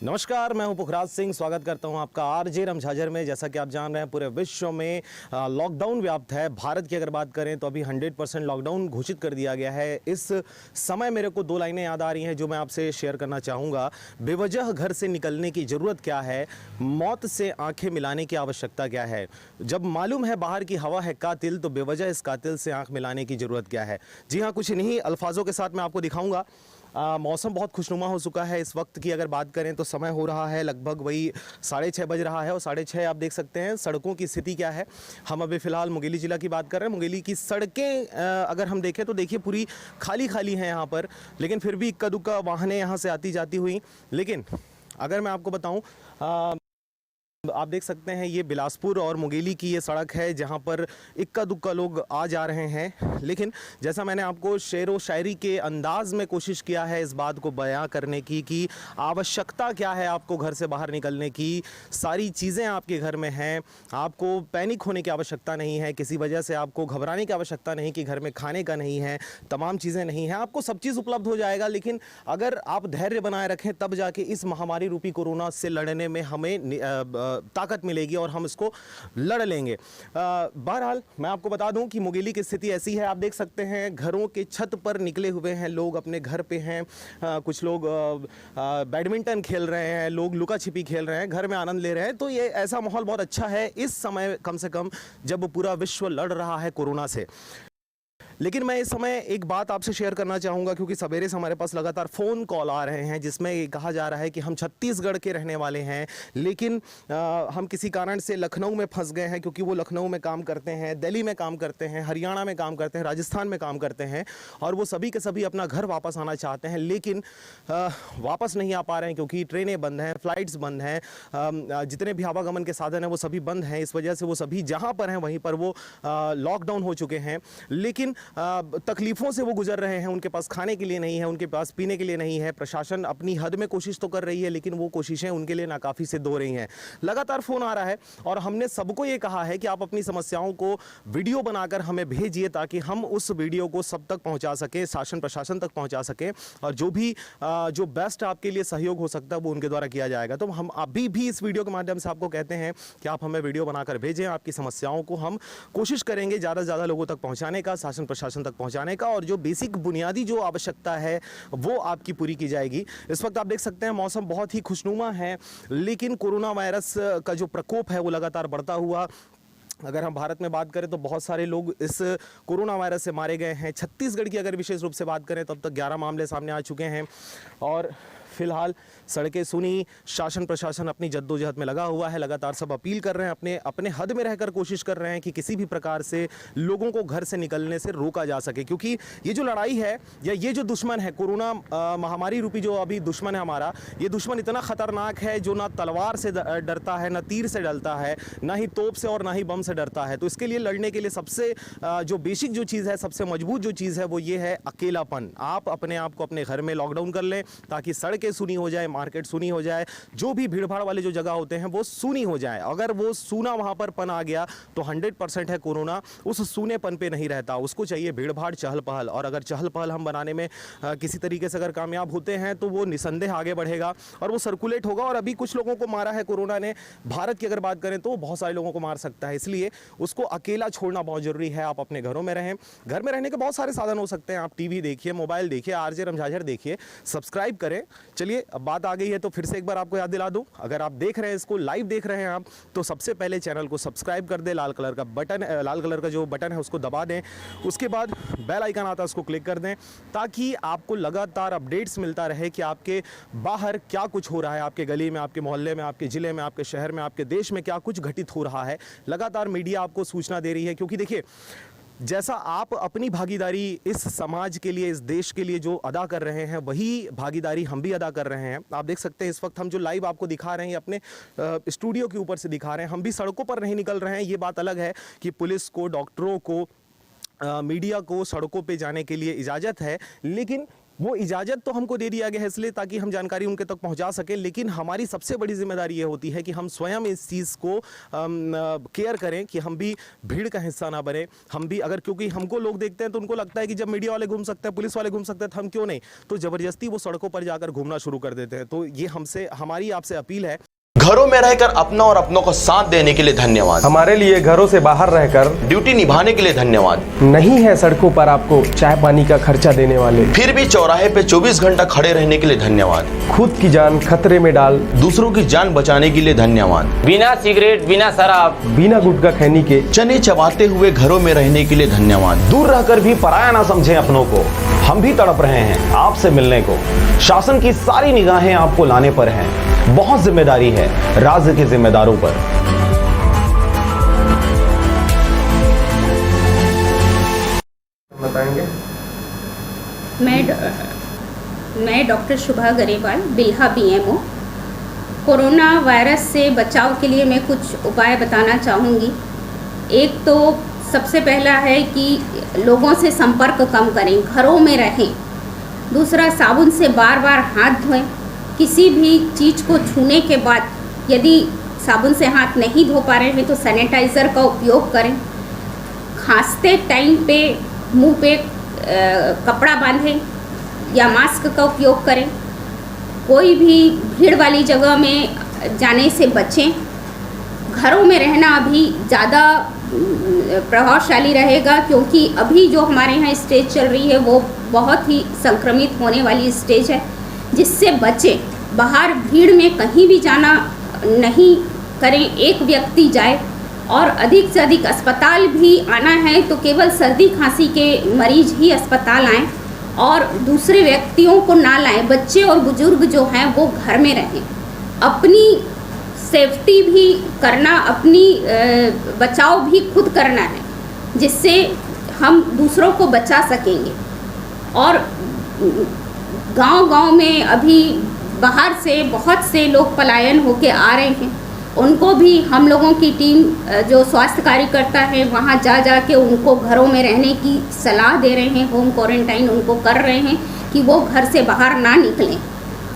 नमस्कार, मैं हूं पुखराज सिंह। स्वागत करता हूं आपका आरजे रमझाझर में। जैसा कि आप जान रहे हैं, पूरे विश्व में लॉकडाउन व्याप्त है। भारत की अगर बात करें तो अभी 100% लॉकडाउन घोषित कर दिया गया है। इस समय मेरे को दो लाइनें याद आ रही हैं जो मैं आपसे शेयर करना चाहूँगा। बेवजह घर से निकलने की ज़रूरत क्या है, मौत से आंखें मिलाने की आवश्यकता क्या है। जब मालूम है बाहर की हवा है कातिल, तो बेवजह इस कातिल से आंख मिलाने की ज़रूरत क्या है। जी हाँ, कुछ इन्हीं अल्फाजों के साथ मैं आपको दिखाऊँगा। मौसम बहुत खुशनुमा हो चुका है। इस वक्त की अगर बात करें तो समय हो रहा है लगभग वही 6:30 बज रहा है और 6:30 आप देख सकते हैं सड़कों की स्थिति क्या है। हम अभी फ़िलहाल मुंगेली ज़िला की बात कर रहे हैं। मुंगेली की सड़कें अगर हम देखें तो देखिए पूरी खाली खाली हैं यहाँ पर, लेकिन फिर भी इक्का दुक्का वाहनें यहाँ से आती जाती हुई। लेकिन अगर मैं आपको बताऊँ, आप देख सकते हैं ये बिलासपुर और मुंगेली की ये सड़क है जहां पर इक्का दुक्का लोग आ जा रहे हैं। लेकिन जैसा मैंने आपको शेरो शायरी के अंदाज में कोशिश किया है इस बात को बयां करने की कि आवश्यकता क्या है आपको घर से बाहर निकलने की। सारी चीज़ें आपके घर में हैं, आपको पैनिक होने की आवश्यकता नहीं है, किसी वजह से आपको घबराने की आवश्यकता नहीं कि घर में खाने का नहीं है, तमाम चीज़ें नहीं हैं, आपको सब चीज़ उपलब्ध हो जाएगा। लेकिन अगर आप धैर्य बनाए रखें तब जाके इस महामारी रूपी कोरोना से लड़ने में हमें ताकत मिलेगी और हम इसको लड़ लेंगे। बहरहाल मैं आपको बता दूं कि मुंगेली की स्थिति ऐसी है। आप देख सकते हैं घरों के छत पर निकले हुए हैं लोग, अपने घर पे हैं। कुछ लोग बैडमिंटन खेल रहे हैं, लोग लुका छिपी खेल रहे हैं, घर में आनंद ले रहे हैं। तो ये ऐसा माहौल बहुत अच्छा है इस समय, कम से कम जब पूरा विश्व लड़ रहा है कोरोना से। लेकिन मैं इस समय एक बात आपसे शेयर करना चाहूँगा, क्योंकि सवेरे से हमारे पास लगातार फ़ोन कॉल आ रहे हैं जिसमें ये कहा जा रहा है कि हम छत्तीसगढ़ के रहने वाले हैं, लेकिन हम किसी कारण से लखनऊ में फंस गए हैं, क्योंकि वो लखनऊ में काम करते हैं, दिल्ली में काम करते हैं, हरियाणा में काम करते हैं, राजस्थान में काम करते हैं, और वो सभी के सभी अपना घर वापस आना चाहते हैं, लेकिन वापस नहीं आ पा रहे हैं क्योंकि ट्रेनें बंद हैं, फ़्लाइट्स बंद हैं, जितने भी आवागमन के साधन हैं वो सभी बंद हैं। इस वजह से वो सभी जहाँ पर हैं वहीं पर वो लॉकडाउन हो चुके हैं। लेकिन तकलीफ़ों से वो गुजर रहे हैं, उनके पास खाने के लिए नहीं है, उनके पास पीने के लिए नहीं है। प्रशासन अपनी हद में कोशिश तो कर रही है, लेकिन वो कोशिशें उनके लिए नाकाफ़ी सिद्ध हो रही हैं। लगातार फ़ोन आ रहा है और हमने सबको ये कहा है कि आप अपनी समस्याओं को वीडियो बनाकर हमें भेजिए ताकि हम उस वीडियो को सब तक पहुंचा सकें, शासन प्रशासन तक पहुंचा सकें, और जो बेस्ट आपके लिए सहयोग हो सकता है वो उनके द्वारा किया जाएगा। तो हम अभी भी इस वीडियो के माध्यम से आपको कहते हैं कि आप हमें वीडियो बनाकर भेजें। आपकी समस्याओं को हम कोशिश करेंगे ज़्यादा से ज़्यादा लोगों तक पहुँचाने का, शासन प्रशासन तक पहुंचाने का, और जो बेसिक बुनियादी जो आवश्यकता है वो आपकी पूरी की जाएगी। इस वक्त आप देख सकते हैं मौसम बहुत ही खुशनुमा है, लेकिन कोरोना वायरस का जो प्रकोप है वो लगातार बढ़ता हुआ, अगर हम भारत में बात करें तो बहुत सारे लोग इस कोरोना वायरस से मारे गए हैं। छत्तीसगढ़ की अगर विशेष रूप से बात करें तब तक 11 मामले सामने आ चुके हैं और फिलहाल सड़कें सुनी, शासन प्रशासन अपनी जद्दोजहद में लगा हुआ है। लगातार सब अपील कर रहे हैं, अपने हद में रहकर कोशिश कर रहे हैं कि किसी भी प्रकार से लोगों को घर से निकलने से रोका जा सके, क्योंकि ये जो लड़ाई है या ये जो दुश्मन है, कोरोना महामारी रूपी जो अभी दुश्मन है हमारा, ये दुश्मन इतना ख़तरनाक है जो ना तलवार से डरता है, ना तीर से डरता है, ना ही तोप से और ना ही बम से डरता है। तो इसके लिए लड़ने के लिए सबसे जो बेसिक जो चीज़ है, सबसे मजबूत जो चीज़ है वो ये है अकेलापन। आप अपने आप को अपने घर में लॉकडाउन कर लें ताकि सड़कें सुनी हो जाए, मार्केट सुनी हो जाए, जो भी भीड़ भाड़ वाले जो जगह होते हैं वो सुनी हो जाए। अगर वो सूना वहां पर पन आ गया तो 100% है कोरोना उस सूनेपन पे नहीं रहता, उसको चाहिए भीड़ भाड़, चहल पहल। और अगर चहल पहल हम बनाने में किसी तरीके से अगर कामयाब होते हैं तो वो निसंदेह आगे बढ़ेगा और वो सर्कुलेट होगा। और अभी कुछ लोगों को मारा है कोरोना ने, भारत की अगर बात करें तो बहुत सारे लोगों को मार सकता है, इसलिए उसको अकेला छोड़ना बहुत जरूरी है। आप अपने घरों में रहें। घर में रहने के बहुत सारे साधन हो सकते हैं, आप टीवी देखिए, मोबाइल देखिए, आरजे रमझाझर देखिए, सब्सक्राइब करें। चलिए अब बात आ गई है तो फिर से एक बार आपको याद दिला दूं, अगर आप देख रहे हैं इसको लाइव देख रहे हैं आप, तो सबसे पहले चैनल को सब्सक्राइब कर दें। लाल कलर का जो बटन है उसको दबा दें, उसके बाद बेल आइकन आता है उसको क्लिक कर दें, ताकि आपको लगातार अपडेट्स मिलता रहे कि आपके बाहर क्या कुछ हो रहा है, आपके गली में, आपके मोहल्ले में, आपके ज़िले में, आपके शहर में, आपके देश में क्या कुछ घटित हो रहा है। लगातार मीडिया आपको सूचना दे रही है, क्योंकि देखिए जैसा आप अपनी भागीदारी इस समाज के लिए, इस देश के लिए जो अदा कर रहे हैं, वही भागीदारी हम भी अदा कर रहे हैं। आप देख सकते हैं इस वक्त हम जो लाइव आपको दिखा रहे हैं अपने स्टूडियो के ऊपर से दिखा रहे हैं, हम भी सड़कों पर नहीं निकल रहे हैं। ये बात अलग है कि पुलिस को, डॉक्टरों को, मीडिया को सड़कों पे जाने के लिए इजाज़त है, लेकिन वो इजाज़त तो हमको दे दिया गया है इसलिए ताकि हम जानकारी उनके तक पहुंचा सकें, लेकिन हमारी सबसे बड़ी जिम्मेदारी ये होती है कि हम स्वयं इस चीज़ को केयर करें कि हम भी भीड़ का हिस्सा ना बने। हम भी अगर, क्योंकि हमको लोग देखते हैं तो उनको लगता है कि जब मीडिया वाले घूम सकते हैं, पुलिस वाले घूम सकते हैं, तो हम क्यों नहीं, तो ज़बरदस्ती वो सड़कों पर जाकर घूमना शुरू कर देते हैं। तो ये हमारी आपसे अपील है। घरों में रहकर अपना और अपनों को साथ देने के लिए धन्यवाद। हमारे लिए घरों से बाहर रहकर ड्यूटी निभाने के लिए धन्यवाद। नहीं है सड़कों पर आपको चाय पानी का खर्चा देने वाले, फिर भी चौराहे पे 24 घंटा खड़े रहने के लिए धन्यवाद। खुद की जान खतरे में डाल दूसरों की जान बचाने के लिए धन्यवाद। बिना सिगरेट, बिना शराब, बिना गुटखा खैनी के चने चबाते हुए घरों में रहने के लिए धन्यवाद। दूर रहकर भी पराया ना समझें अपनों को। हम भी तड़प रहे हैं आपसे मिलने को। शासन की सारी निगाहें आपको लाने पर हैं। बहुत जिम्मेदारी है राज्य के जिम्मेदारों पर। बताएंगे। मैं doctor Shubha Grewal, Bilha BMO. Corona virus से बचाव के लिए मैं कुछ उपाय बताना चाहूँगी। एक तो सबसे पहला है कि लोगों से संपर्क कम करें, घरों में रहें। दूसरा, साबुन से बार बार हाथ धोएं। किसी भी चीज़ को छूने के बाद यदि साबुन से हाथ नहीं धो पा रहे हैं तो सैनिटाइज़र का उपयोग करें। खांसते टाइम पे मुंह पे कपड़ा बांधें या मास्क का उपयोग करें। कोई भी भीड़ वाली जगह में जाने से बचें। घरों में रहना अभी ज़्यादा प्रभावशाली रहेगा, क्योंकि अभी जो हमारे यहाँ स्टेज चल रही है वो बहुत ही संक्रमित होने वाली स्टेज है, जिससे बचें। बाहर भीड़ में कहीं भी जाना नहीं करें, एक व्यक्ति जाए। और अधिक से अधिक अस्पताल भी आना है तो केवल सर्दी खांसी के मरीज ही अस्पताल आएँ और दूसरे व्यक्तियों को ना लाएं। बच्चे और बुजुर्ग जो हैं वो घर में रहें। अपनी सेफ्टी भी करना, अपनी बचाव भी खुद करना है, जिससे हम दूसरों को बचा सकेंगे। और गांव-गांव में अभी बाहर से बहुत से लोग पलायन होके आ रहे हैं, उनको भी हम लोगों की टीम जो स्वास्थ्य कार्यकर्ता है वहाँ जा के उनको घरों में रहने की सलाह दे रहे हैं। होम क्वारंटाइन उनको कर रहे हैं कि वो घर से बाहर ना निकलें।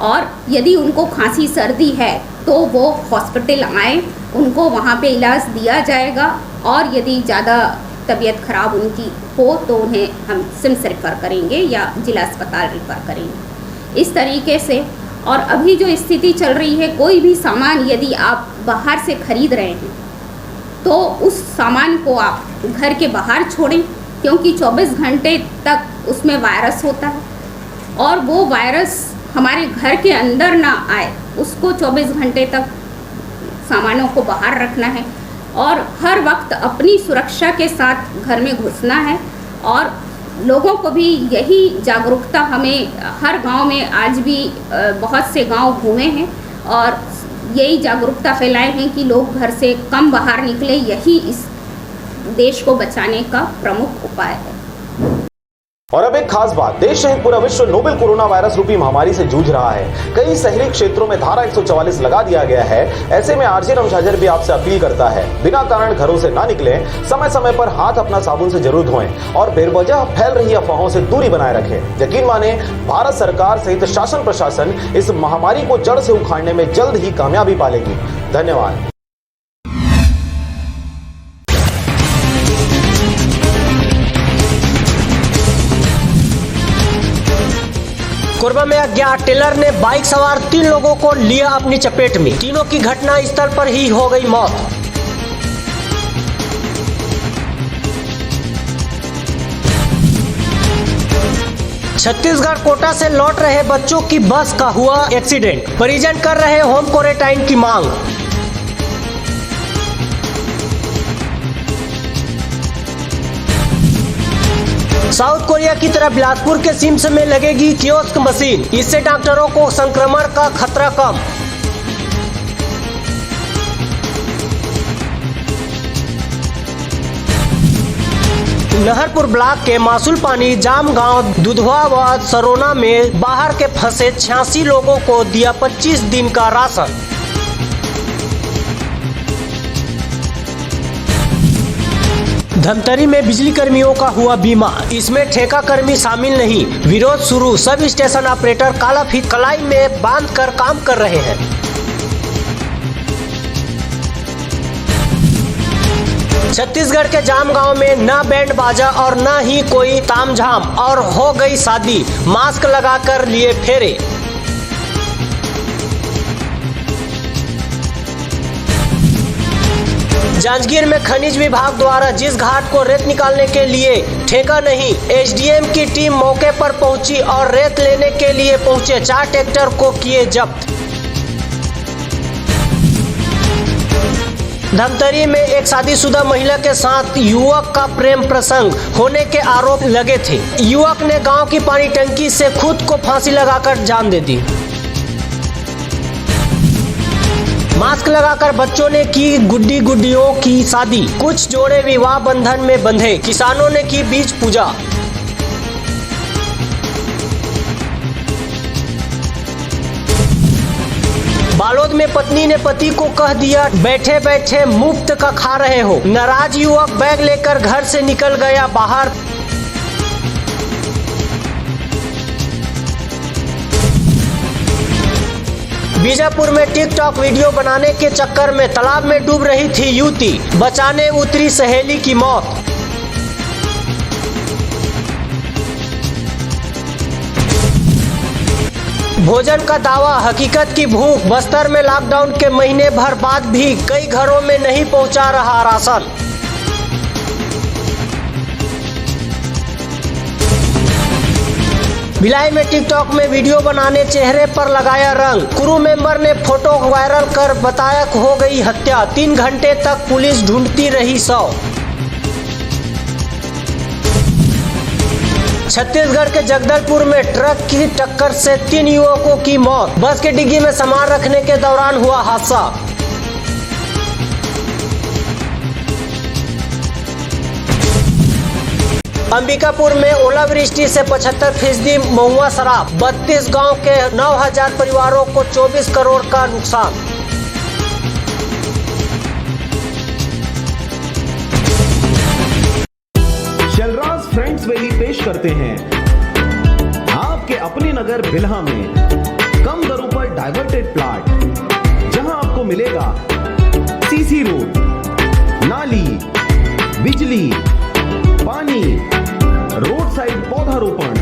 और यदि उनको खांसी सर्दी है तो वो हॉस्पिटल आएँ, उनको वहाँ पे इलाज दिया जाएगा। और यदि ज़्यादा तबीयत ख़राब उनकी हो तो उन्हें हम सिम्स रेफ़र करेंगे या जिला अस्पताल रेफ़र करेंगे। इस तरीके से। और अभी जो स्थिति चल रही है, कोई भी सामान यदि आप बाहर से ख़रीद रहे हैं तो उस सामान को आप घर के बाहर छोड़ें, क्योंकि 24 घंटे तक उसमें वायरस होता है और वो वायरस हमारे घर के अंदर ना आए, उसको 24 घंटे तक सामानों को बाहर रखना है। और हर वक्त अपनी सुरक्षा के साथ घर में घुसना है। और लोगों को भी यही जागरूकता, हमें हर गांव में आज भी बहुत से गांव घूमे हैं और यही जागरूकता फैलाए हैं कि लोग घर से कम बाहर निकले। यही इस देश को बचाने का प्रमुख उपाय है। और अब एक खास बात, देश सहित पूरा विश्व नोवेल कोरोना वायरस रूपी महामारी से जूझ रहा है। कई शहरी क्षेत्रों में धारा 144 लगा दिया गया है। ऐसे में आरजे रमझाझर भी आपसे अपील करता है, बिना कारण घरों से ना निकलें, समय समय पर हाथ अपना साबुन से जरूर धोएं और बेवजह फैल रही अफवाहों से दूरी बनाए रखें। यकीन माने, भारत सरकार सहित शासन प्रशासन इस महामारी को जड़ से उखाड़ने में जल्द ही कामयाबी पालेगी। धन्यवाद। कोरबा में अज्ञात टेलर ने बाइक सवार 3 लोगों को लिया अपनी चपेट में। तीनों की घटना स्थल पर ही हो गई मौत। छत्तीसगढ़ कोटा से लौट रहे बच्चों की बस का हुआ एक्सीडेंट। परिजन कर रहे होम क्वारंटाइन की मांग। साउथ कोरिया की तरह बिलासपुर के सिम्स में लगेगी कियोस्क मशीन। इससे डॉक्टरों को संक्रमण का खतरा कम। नहरपुर ब्लॉक के मासूल पानी जाम गांव दुधवा व सरोना में बाहर के फंसे 86 लोगों को दिया 25 दिन का राशन। धमतरी में बिजली कर्मियों का हुआ बीमा, इसमें ठेका कर्मी शामिल नहीं। विरोध शुरू, सब स्टेशन ऑपरेटर काला फीत कलाई में बांध कर काम कर रहे हैं। छत्तीसगढ़ के जामगांव में न बैंड बाजा और न ही कोई तामझाम और हो गई शादी, मास्क लगाकर लिए फेरे। जांजगीर में खनिज विभाग द्वारा जिस घाट को रेत निकालने के लिए ठेका नहीं, एसडीएम की टीम मौके पर पहुंची और रेत लेने के लिए पहुंचे 4 ट्रैक्टर को किए जब्त। धमतरी में एक शादीशुदा महिला के साथ युवक का प्रेम प्रसंग होने के आरोप लगे थे। युवक ने गांव की पानी टंकी से खुद को फांसी लगाकर जान दे दी। मास्क लगाकर बच्चों ने की गुड्डी गुड्डियों की शादी, कुछ जोड़े विवाह बंधन में बंधे, किसानों ने की बीज पूजा। बालोद में पत्नी ने पति को कह दिया बैठे बैठे मुफ्त का खा रहे हो, नाराज युवक बैग लेकर घर से निकल गया बाहर। बीजापुर में टिकटॉक वीडियो बनाने के चक्कर में तालाब में डूब रही थी युवती, बचाने उतरी सहेली की मौत। भोजन का दावा, हकीकत की भूख। बस्तर में लॉकडाउन के महीने भर बाद भी कई घरों में नहीं पहुंचा रहा राशन। भिलाई में टिकटॉक में वीडियो बनाने चेहरे पर लगाया रंग, क्रू मेंबर ने फोटो वायरल कर बताया हो गई हत्या। 3 घंटे तक पुलिस ढूंढती रही शव। छत्तीसगढ़ के जगदलपुर में ट्रक की टक्कर से 3 युवकों की मौत, बस के डिग्गी में सामान रखने के दौरान हुआ हादसा। अंबिकापुर में ओलावृष्टि से 75% महुआ शराब, 32 गांव के 9000 परिवारों को 24 करोड़ का नुकसान। शलराज फ्रेंड्स वैली पेश करते हैं आपके अपने नगर बिल्हा में कम दरों पर डाइवर्टेड प्लॉट, जहां आपको मिलेगा सीसी रोड, नाली, बिजली, पानी, रोड साइड पौधारोपण।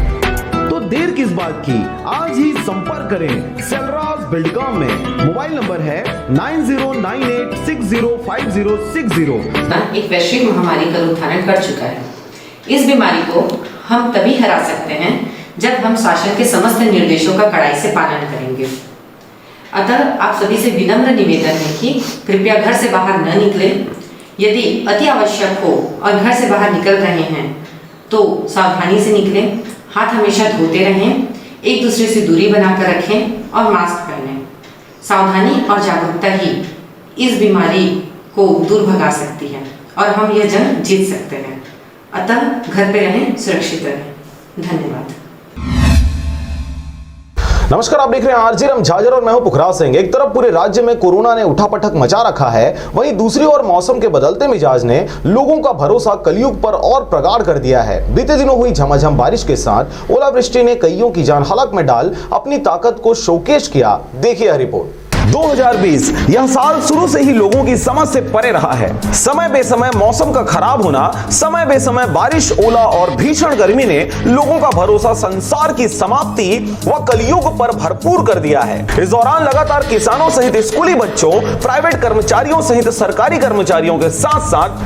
तो देर किस बात की, आज ही संपर्क करें शलराज बिल्डकॉम में। मोबाइल नंबर है 9098605060। एक वैश्विक महामारी का रूप धारण कर चुका है। इस बीमारी को हम तभी हरा सकते हैं जब हम शासन के समस्त निर्देशों का कड़ाई से पालन करेंगे। अतः आप सभी से विनम्र निवेदन है कि कृपया घर से बाहर न निकलें। यदि अति आवश्यक हो और घर से बाहर निकल रहे हैं तो सावधानी से निकलें, हाथ हमेशा धोते रहें, एक दूसरे से दूरी बनाकर रखें और मास्क पहनें। सावधानी और जागरूकता ही इस बीमारी को दूर भगा सकती है और हम यह जंग जीत सकते हैं। अतः घर पे रहें, सुरक्षित रहें। धन्यवाद। नमस्कार, आप देख रहे हैं आरजे झाजर और मैं हूं पुखराज सिंह। एक तरफ पूरे राज्य में कोरोना ने उठापटक मचा रखा है, वहीं दूसरी ओर मौसम के बदलते मिजाज ने लोगों का भरोसा कलयुग पर और प्रगाढ़ कर दिया है। बीते दिनों हुई झमाझम बारिश के साथ ओलावृष्टि ने कईयों की जान हलक में डाल अपनी ताकत को शोकेश किया। देखिए यह रिपोर्ट। 2020 यह साल शुरू से ही लोगों की समझ से परे रहा है। समय बेसमय मौसम का खराब होना, समय बेसमय बारिश, ओला और भीषण गर्मी ने लोगों का भरोसा संसार की समाप्ति व कलयुग पर भरपूर कर दिया है। इस दौरान लगातार किसानों सहित स्कूली बच्चों, प्राइवेट कर्मचारियों सहित सरकारी कर्मचारियों के साथ साथ